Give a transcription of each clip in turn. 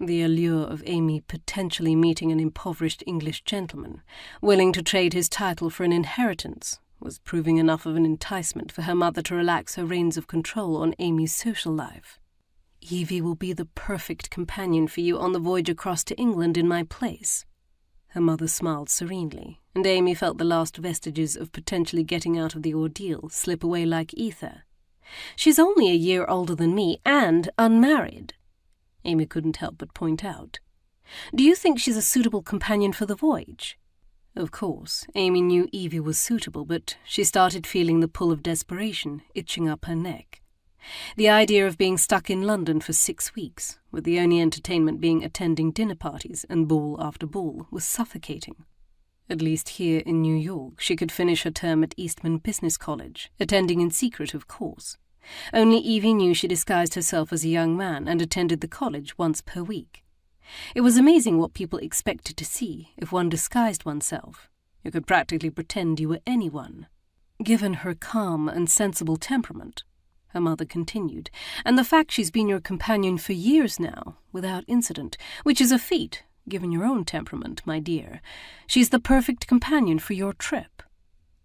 The allure of Aimee potentially meeting an impoverished English gentleman, willing to trade his title for an inheritance, was proving enough of an enticement for her mother to relax her reins of control on Aimee's social life. "Evie will be the perfect companion for you on the voyage across to England in my place." Her mother smiled serenely, and Aimee felt the last vestiges of potentially getting out of the ordeal slip away like ether. "She's only a year older than me, and unmarried," Aimee couldn't help but point out. "Do you think she's a suitable companion for the voyage?" Of course, Aimee knew Evie was suitable, but she started feeling the pull of desperation itching up her neck. The idea of being stuck in London for 6 weeks, with the only entertainment being attending dinner parties and ball after ball, was suffocating. At least here in New York, she could finish her term at Eastman Business College, attending in secret, of course. Only Evie knew she disguised herself as a young man and attended the college once per week. It was amazing what people expected to see if one disguised oneself. You could practically pretend you were anyone. "Given her calm and sensible temperament," her mother continued, "and the fact she's been your companion for years now, without incident, which is a feat, given your own temperament, my dear, she's the perfect companion for your trip.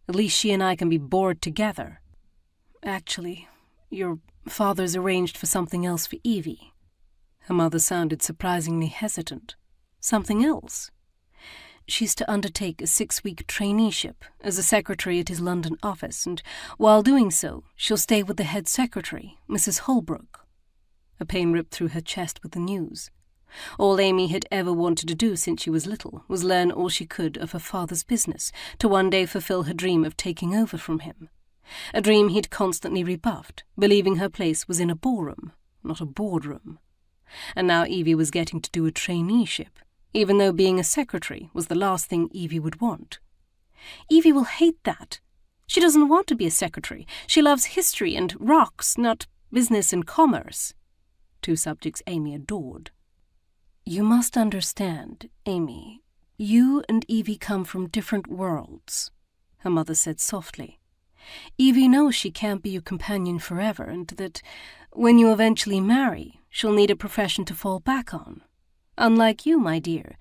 At least she and I can be bored together. Actually, your father's arranged for something else for Evie." Her mother sounded surprisingly hesitant. "Something else?" "She's to undertake a 6-week traineeship as a secretary at his London office, and while doing so, she'll stay with the head secretary, Mrs. Holbrook." A pain ripped through her chest with the news. All Aimee had ever wanted to do since she was little was learn all she could of her father's business, to one day fulfill her dream of taking over from him. A dream he'd constantly rebuffed, believing her place was in a ballroom, not a boardroom. And now Evie was getting to do a traineeship, even though being a secretary was the last thing Evie would want. "Evie will hate that. She doesn't want to be a secretary. She loves history and rocks, not business and commerce." Two subjects Aimee adored. "You must understand, Aimee, you and Evie come from different worlds," her mother said softly. "Evie knows she can't be your companion forever, and that when you eventually marry, she'll need a profession to fall back on. Unlike you, my dear,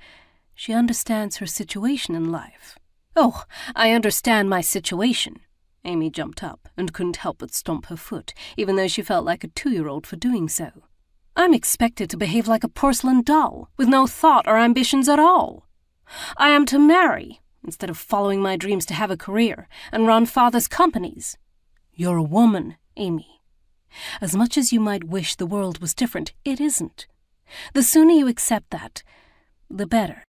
she understands her situation in life." "Oh, I understand my situation." Aimee jumped up and couldn't help but stomp her foot, even though she felt like a 2-year-old for doing so. "I'm expected to behave like a porcelain doll, with no thought or ambitions at all. I am to marry, instead of following my dreams to have a career and run father's companies. You're a woman, Aimee. As much as you might wish the world was different, it isn't. The sooner you accept that, the better."